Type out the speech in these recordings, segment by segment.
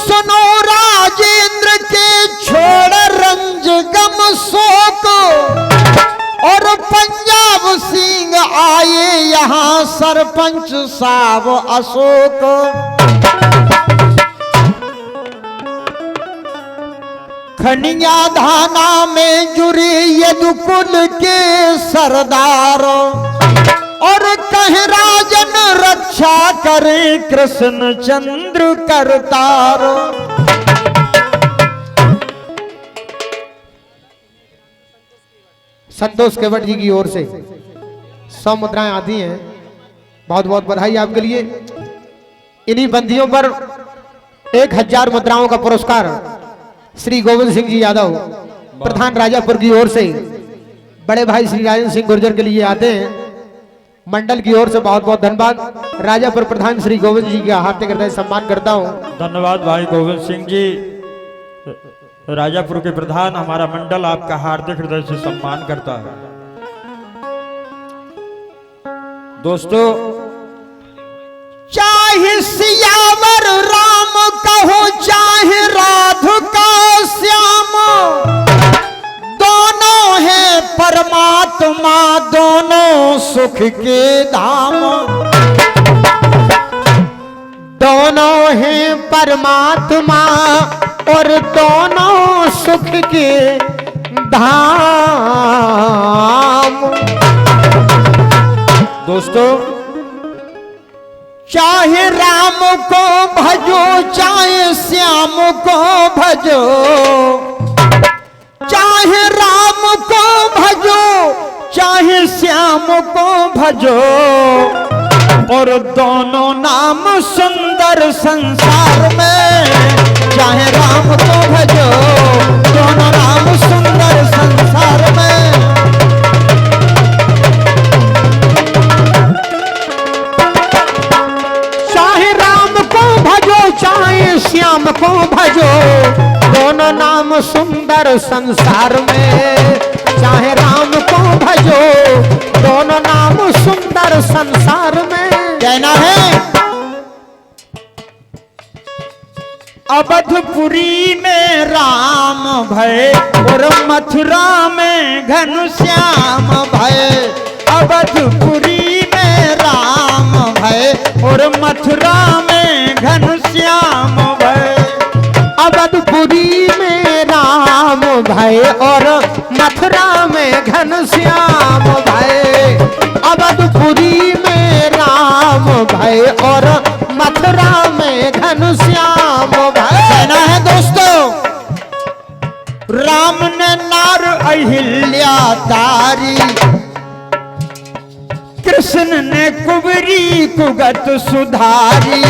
सुनो राजेंद्र के छोड़ रंज गम शोक, और पंजाब सिंह आए यहाँ सरपंच साहब अशोक। खनिया धाना में जुड़े यदुकुल के सरदार, और कह राजन रक्षा करे कृष्ण चंद्र करतार। संतोष केवट जी की ओर से 100 मुद्राएं आती हैं। बहुत बहुत बधाई आपके लिए। इन्हीं बंदियों पर 1000 मुद्राओं का पुरस्कार श्री गोविंद सिंह जी यादव प्रधान राजापुर की ओर से बड़े भाई श्री राजन सिंह गुर्जर के लिए आते हैं। मंडल की ओर से बहुत बहुत धन्यवाद। राजापुर प्रधान श्री गोविंद जी का हार्दिक हृदय सम्मान करता हूँ। धन्यवाद भाई गोविंद सिंह जी। राजापुर के प्रधान, हमारा मंडल आपका हार्दिक हृदय से सम्मान करता है। दोस्तों, चाहे सियावर राम कहो चाहे राधिका श्याम, दोनों है परमात्मा, दोनों सुख के धाम। दोनों है परमात्मा और दोनों सुख के धाम। दोस्तों, चाहे राम को भजो चाहे श्याम को भजो, चाहे राम को भजो चाहे श्याम को भजो, और दोनों नाम सुंदर संसार में। चाहे राम को भजो दोनों नाम सुंदर संसार में। चाहे राम को भजो चाहे श्याम को भजो, दोनों नाम सुंदर संसार में। चाहे राम को भजो दोनों नाम सुंदर संसार में। कहना है अवधपुरी में राम भय और मथुरा में घनश्याम भय। अवधपुरी में राम भय और मथुरा में घनश्याम भय। अवधपुरी में राम भय और मथुरा में घनश्याम भय। अवधपुरी में राम भय और मथुरा में घनश्याम भय। कहना है दोस्तों, राम ने नार अहिल्या तारी, कृष्ण ने कुबरी कुगत सुधारी।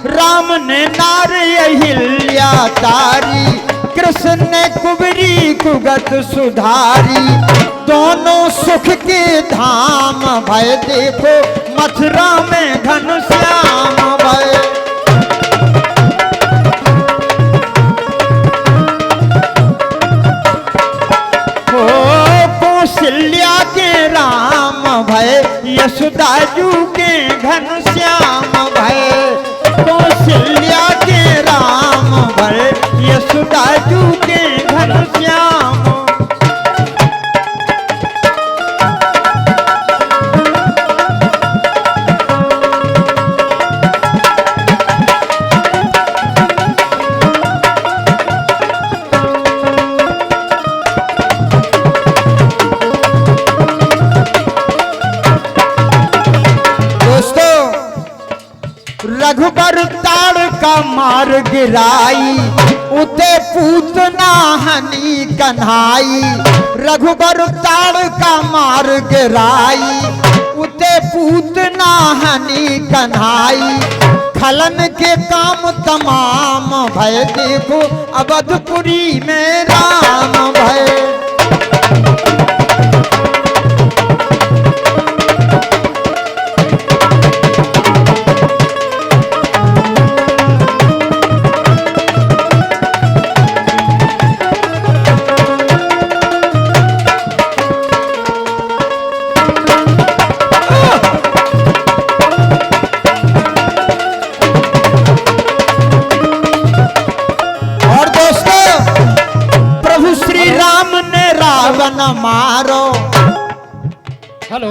राम ने नार अहिल्या तारी, कृष्ण ने कुबरी कुगत सुधारी। दोनों सुख के धाम भय, देखो मथुरा में घनश्याम भय। कौशल्या के राम भय, यशोदाजू के घनश्याम भय। कौशल्या के राम भय, यशोदाजू के घनश्याम। रघुबर ताड़ का मार गिराई, उते पूतना हनी कन्हाई। रघुबर ताड़ का मार गिराई, उते पूतना हनी कन्हाई। खलन के काम तमाम भय, देखो अवधपुरी में राम भय। मारो। हेलो,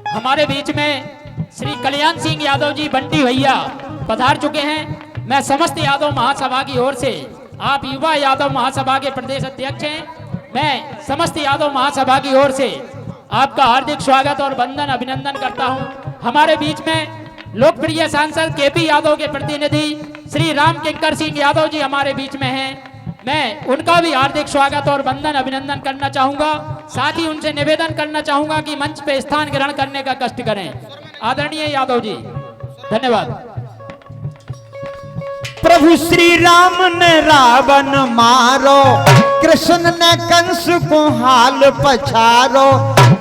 हमारे बीच में श्री कल्याण सिंह यादव जी बंटी भैया पधार चुके हैं। मैं समस्त यादव महासभा की ओर से, आप युवा यादव महासभा के प्रदेश अध्यक्ष हैं, मैं समस्त यादव महासभा की ओर से आपका हार्दिक स्वागत और वंदन अभिनंदन करता हूं। हमारे बीच में लोकप्रिय सांसद केपी यादव के प्रतिनिधि श्री राम किंकर सिंह यादव जी हमारे बीच में हैं। मैं उनका भी हार्दिक स्वागत और वंदन अभिनंदन करना चाहूंगा। साथ ही उनसे निवेदन करना चाहूंगा कि मंच पे स्थान ग्रहण करने का कष्ट करें। आदरणीय यादव जी, धन्यवाद। प्रभु श्री राम ने रावण मारो, कृष्ण ने कंस को हाल पछारो।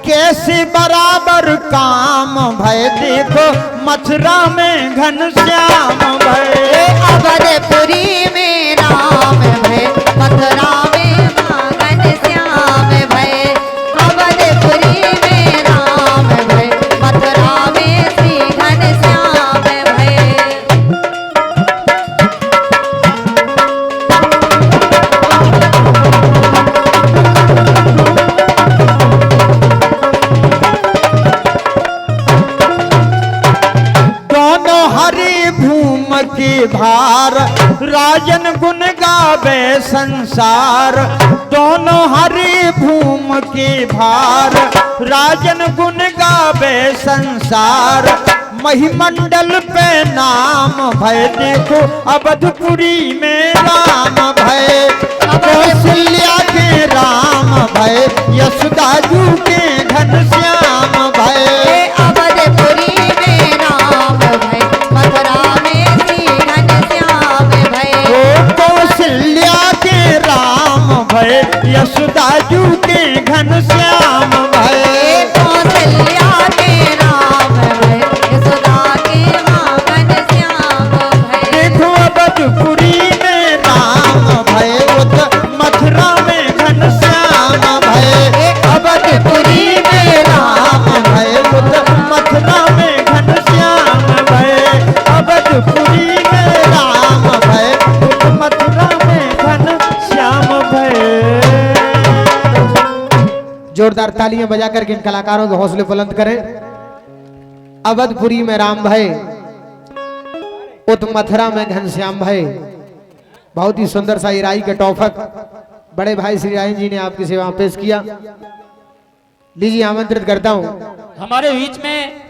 कैसे बराबर काम भय देखो मथुरा में घनश्याम भय। अवधपुरी में राम भय, मथुरा में घनश्याम भय। अवधपुरी में राम भय, मथुरा में श्री घनश्याम भय। के भार राजन गुण गावे संसार। दोनों हरि भूम के भार राजन गुण गावे संसार। महिमंडल पे नाम भय देखो अवधपुरी में राम भय। कौशल्या के राम भय, यशोदाजू के घनश्याम भय। अवधपुरी में राम भय, मथुरा में श्री घनश्याम भय। कौशल्या के राम भय, यशोदाजू के घनश्याम भय। कौशल्या के राम भय, यशोदा के मां घनश्याम भय। देखो अवधपुरी में राम भय, मथुरा में घनश्याम भय। अवधपुरी में राम भय, मथुरा में घनश्याम भय। अवधपुरी में राम भय, मथुरा में घनश्याम भय। जोरदार तालियां बजाकर के इन कलाकारों के हौसले बुलंद करें। अवधपुरी में राम भय, उत मथुरा में घनश्याम भय। बहुत ही सुंदर सा इराई के टॉफक बड़े भाई श्री रायन जी ने आपकी सेवा में पेश किया। लीजिए, आमंत्रित करता हूं। हमारे बीच में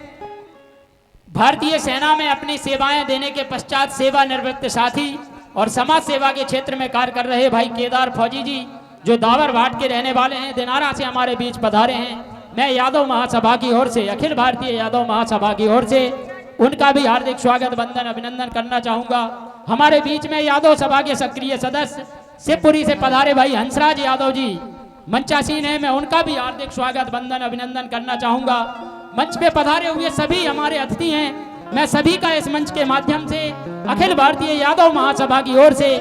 भारतीय सेना में अपनी सेवाएं देने के पश्चात सेवानिवृत्त साथी और समाज सेवा के क्षेत्र में कार्य कर रहे भाई केदार फौजी जी, जो दावर भाट के रहने वाले हैं, दिनारा से हमारे बीच पधारे हैं। मैं यादव महासभा की ओर से, अखिल भारतीय यादव महासभा की ओर से उनका भी हार्दिक स्वागत वंदन अभिनंदन करना चाहूंगा। हमारे बीच में यादव सभा के सक्रिय सदस्य शिवपुरी से पधारे भाई हंसराज यादव जी मंचासीन है, मैं उनका भी हार्दिक स्वागत वंदन अभिनंदन करना चाहूंगा। मंच पे पधारे हुए सभी हमारे अतिथि हैं, मैं सभी का इस मंच के माध्यम से अखिल भारतीय यादव महासभा की ओर से,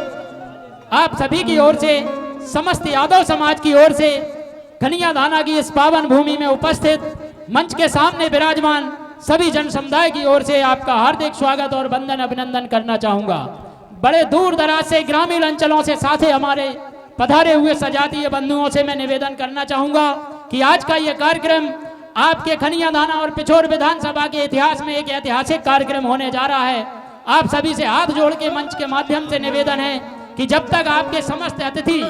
आप सभी की ओर से, समस्त यादव समाज की ओर से, कन्या दाना की इस पावन भूमि में उपस्थित मंच के सामने विराजमान सभी जन समुदाय की ओर से आपका हार्दिक स्वागत और वंदन अभिनंदन करना चाहूंगा। बड़े दूर दराज से, ग्रामीण अंचलों से साथे हमारे पधारे हुए सजातीय बंधुओं से मैं निवेदन करना चाहूंगा कि आज का यह कार्यक्रम आपके खनिया दाना और पिछोर विधानसभा के इतिहास में एक ऐतिहासिक कार्यक्रम होने जा रहा है। आप सभी से हाथ जोड़ के मंच के माध्यम से निवेदन है कि जब तक आपके समस्त अतिथि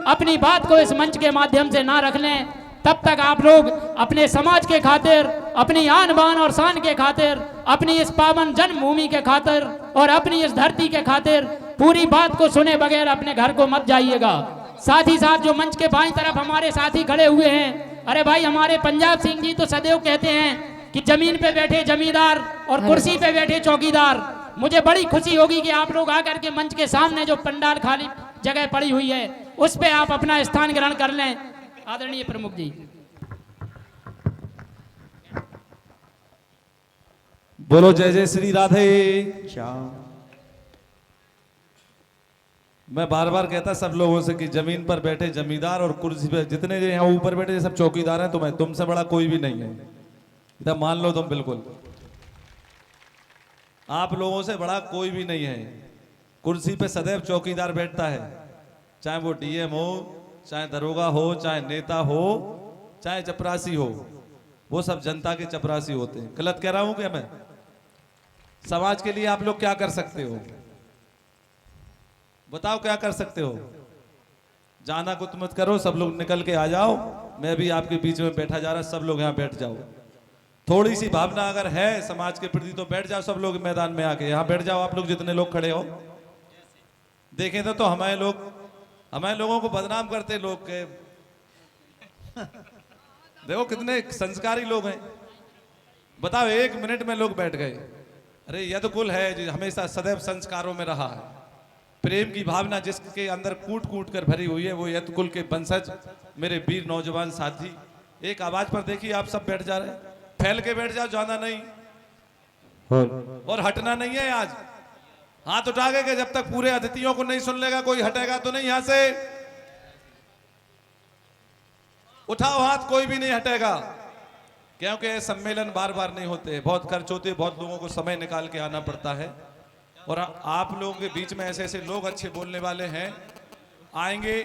अपनी बात को इस मंच के माध्यम से ना रख लें, तब तक आप लोग अपने समाज के खातिर, अपनी आन बान और शान के खातिर, अपनी इस पावन जन्मभूमि के खातिर और अपनी इस धरती के खातिर पूरी बात को सुने बगैर अपने घर को मत जाइएगा। साथ ही साथ जो मंच के बाईं तरफ हमारे साथी खड़े हुए हैं, अरे भाई हमारे पंजाब सिंह जी तो सदैव कहते हैं कि जमीन पे बैठे जमींदार और कुर्सी पे बैठे चौकीदार। मुझे बड़ी खुशी होगी कि आप लोग आकर के मंच के सामने जो पंडाल खाली जगह पड़ी हुई है उस पे आप अपना स्थान ग्रहण कर लें। आदरणीय प्रमुख जी, बोलो जय जय श्री राधे श्याम। मैं बार बार कहता सब लोगों से कि जमीन पर बैठे जमींदार और कुर्सी पे जितने यहाँ ऊपर बैठे सब चौकीदार हैं। तुम्हें तुमसे बड़ा कोई भी नहीं है, इधर मान लो तुम। बिल्कुल आप लोगों से बड़ा कोई भी नहीं है। कुर्सी पे सदैव चौकीदार बैठता है, चाहे वो डीएम हो, चाहे दरोगा हो, चाहे नेता हो, चाहे चपरासी हो, वो सब जनता के चपरासी होते हैं। गलत कह रहा हूं क्या मैं? समाज के लिए आप लोग क्या कर सकते हो? बताओ क्या कर सकते हो? जाना कुछ मत करो, सब लोग निकल के आ जाओ। मैं भी आपके बीच में बैठा जा रहा, सब लोग यहाँ बैठ जाओ। थोड़ी सी भावना अगर है समाज के प्रति तो बैठ जाओ सब लोग मैदान में आके, यहाँ बैठ जाओ आप लोग जितने लोग खड़े हो। देखें तो हमारे लोगों को बदनाम करते लोग के देखो कितने संस्कारी लोग हैं। बताओ 1 मिनट में लोग बैठ गए। अरे यह तो कुल है जो हमेशा सदैव संस्कारों में रहा है। प्रेम की भावना जिसके अंदर कूट कूट कर भरी हुई है वो यत कुल के वंशज मेरे वीर नौजवान साथी, एक आवाज पर देखिए आप सब बैठ जा रहे हैं। फैल के बैठ जाओ, ज्यादा नहीं और हटना नहीं है। आज हाथ उठा के जब तक पूरे अतिथियों को नहीं सुन लेगा कोई हटेगा तो नहीं। यहां से उठाओ हाथ, कोई भी नहीं हटेगा, क्योंकि सम्मेलन बार बार नहीं होते, बहुत खर्च होते, बहुत लोगों को समय निकाल के आना पड़ता है। और आप लोगों के बीच में ऐसे ऐसे लोग अच्छे बोलने वाले हैं आएंगे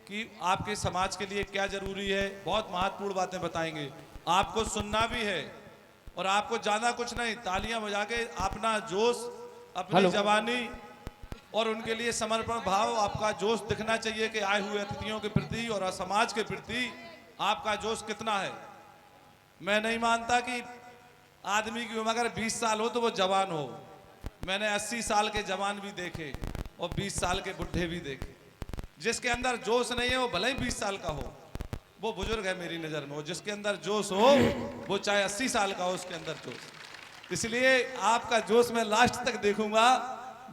कि आपके समाज के लिए क्या जरूरी है, बहुत महत्वपूर्ण बातें बताएंगे। आपको सुनना भी है और आपको ज्यादा कुछ नहीं, तालियां बजा के अपना जोश, अपनी जवानी और उनके लिए समर्पण भाव, आपका जोश दिखना चाहिए कि आए हुए अतिथियों के प्रति और समाज के प्रति आपका जोश कितना है। मैं नहीं मानता कि आदमी की उम्र अगर 20 साल हो तो वो जवान हो। मैंने 80 साल के जवान भी देखे और 20 साल के बुढ़े भी देखे। जिसके अंदर जोश नहीं है वो भले ही 20 साल का हो, वो बुजुर्ग है मेरी नजर में। जिसके अंदर जोश हो वो चाहे 80 साल का हो, उसके अंदर जोश। इसलिए आपका जोश मैं लास्ट तक देखूंगा।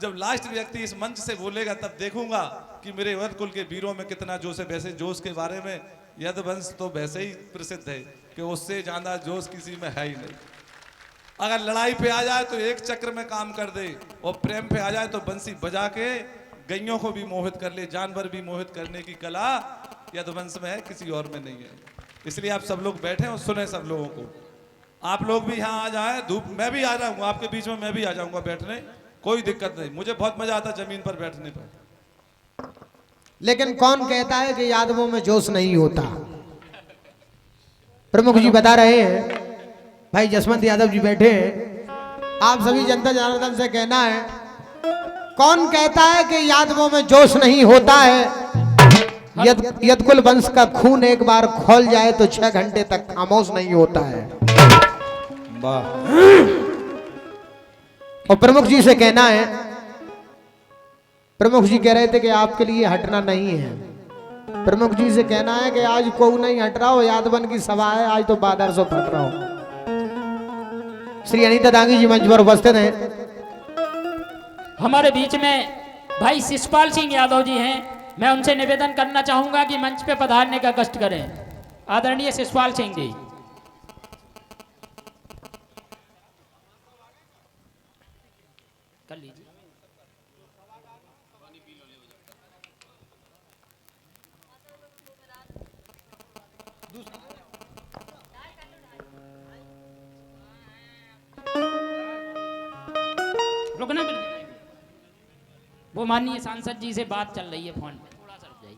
जब लास्ट व्यक्ति इस मंच से बोलेगा तब देखूंगा कि मेरे वध कुल के वीरों में कितना जोश है। वैसे जोश के बारे में यदुवंश तो वैसे ही प्रसिद्ध है कि उससे ज्यादा जोश किसी में है ही नहीं। अगर लड़ाई पे आ जाए तो एक चक्र में काम कर दे और प्रेम पे आ जाए तो बंसी बजा के गैयों को भी मोहित कर ले। जानवर भी मोहित करने की कला यदुवंश में है, किसी और में नहीं है। इसलिए आप सब लोग बैठे और सुने सब लोगों को। आप लोग भी यहाँ आ जाए, धूप मैं भी आ जाऊंगा आपके बीच में, मैं भी आ जाऊंगा बैठने, कोई दिक्कत नहीं। मुझे बहुत मजा आता जमीन पर बैठने पर। लेकिन कौन कहता है कि यादवों में जोश नहीं होता? प्रमुख जी बता रहे हैं, भाई जसवंत यादव जी बैठे हैं। आप सभी जनता जनार्दन से कहना है, कौन कहता है कि यादवों में जोश नहीं होता है? यदकुल वंश का खून एक बार खोल जाए तो 6 घंटे तक खामोश नहीं होता है। और प्रमुख जी से कहना है, प्रमुख जी कह रहे थे कि आपके लिए हटना नहीं है। प्रमुख जी से कहना है कि आज कोई नहीं हट रहा हो, यादवन की सभा है, आज तो बादर सो फट रहा हो। श्री अनीता दांगी जी मंच पर उपस्थित हैं। हमारे बीच में भाई शिषपाल सिंह यादव जी हैं। मैं उनसे निवेदन करना चाहूंगा कि मंच पे पधारने का कष्ट करें। आदरणीय शिषपाल सिंह जी। कर लीजिए। रुकना, वो माननीय सांसद जी से बात चल रही है फोन पे, थोड़ा सा रुक जाइए।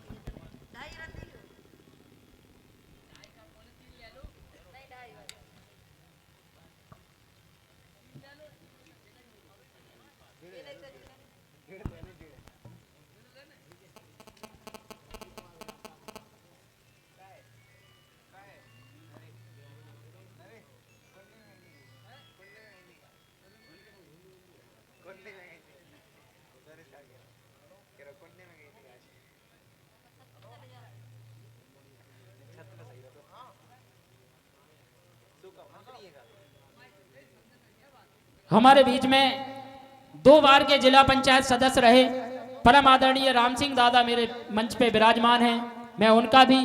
हमारे बीच में 2 बार के जिला पंचायत सदस्य रहे परम आदरणीय राम सिंह दादा मेरे मंच पे विराजमान हैं। मैं उनका भी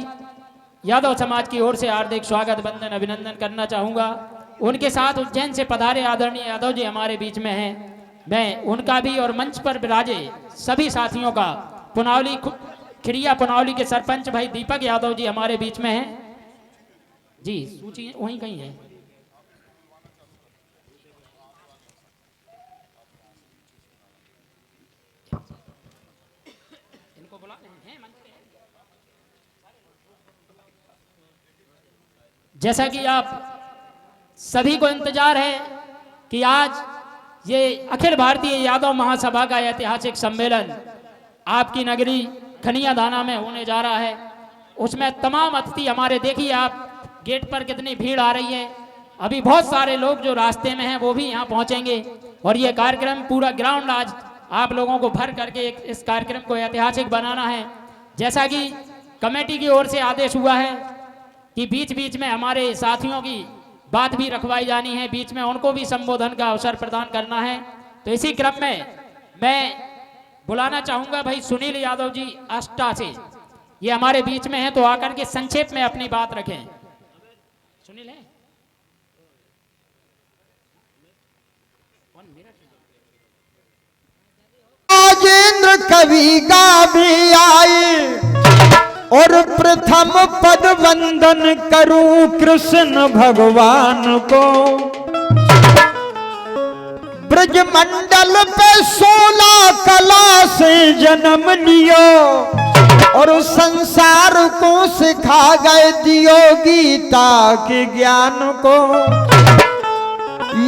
यादव समाज की ओर से हार्दिक स्वागत, वंदन, अभिनंदन करना चाहूँगा। उनके साथ उज्जैन से पधारे आदरणीय यादव जी हमारे बीच में हैं। मैं उनका भी और मंच पर विराजे सभी साथियों का, पुनावली खिड़िया पुनावली के सरपंच भाई दीपक यादव जी हमारे बीच में हैं। जी सूची वहीं कहीं है। इनको बुला रहे हैं मंच पे। जैसा कि आप सभी को इंतजार है कि आज ये अखिल भारतीय यादव महासभा का ऐतिहासिक सम्मेलन आपकी नगरी खनिया दाना में होने जा रहा है। उसमें तमाम अतिथि हमारे, देखिए आप गेट पर कितनी भीड़ आ रही है। अभी बहुत सारे लोग जो रास्ते में हैं वो भी यहाँ पहुँचेंगे और ये कार्यक्रम पूरा ग्राउंड आज आप लोगों को भर करके इस कार्यक्रम को ऐतिहासिक बनाना है। जैसा कि कमेटी की ओर से आदेश हुआ है कि बीच बीच में हमारे साथियों की बात भी रखवाई जानी है, बीच में उनको भी संबोधन का अवसर प्रदान करना है। तो इसी क्रम में मैं बुलाना चाहूंगा भाई सुनील यादव जी अष्टा से, ये हमारे बीच में हैं, तो आकर के संक्षेप में अपनी बात रखें। सुनील है राजेंद्र कवि का भी आए और प्रथम पद वंदन करूं कृष्ण भगवान को। ब्रजमंडल पे 16 कला से जन्म लियो और संसार को सिखा गए दियो गीता के ज्ञान को।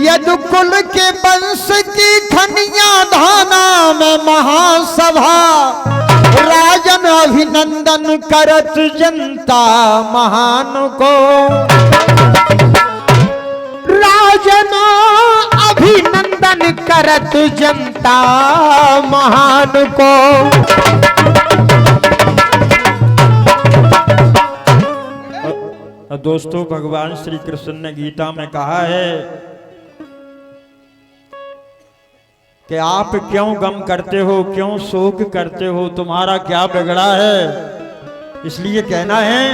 यदुकुल के वंश की खनिया धाना में महासभा, राजन अभिनंदन करत जनता महान को। राजन अभिनंदन करत जनता महान को। दोस्तों, भगवान श्री कृष्ण ने गीता में कहा है कि आप क्यों गम करते हो, क्यों शोक करते हो, तुम्हारा क्या बिगड़ा है। इसलिए कहना है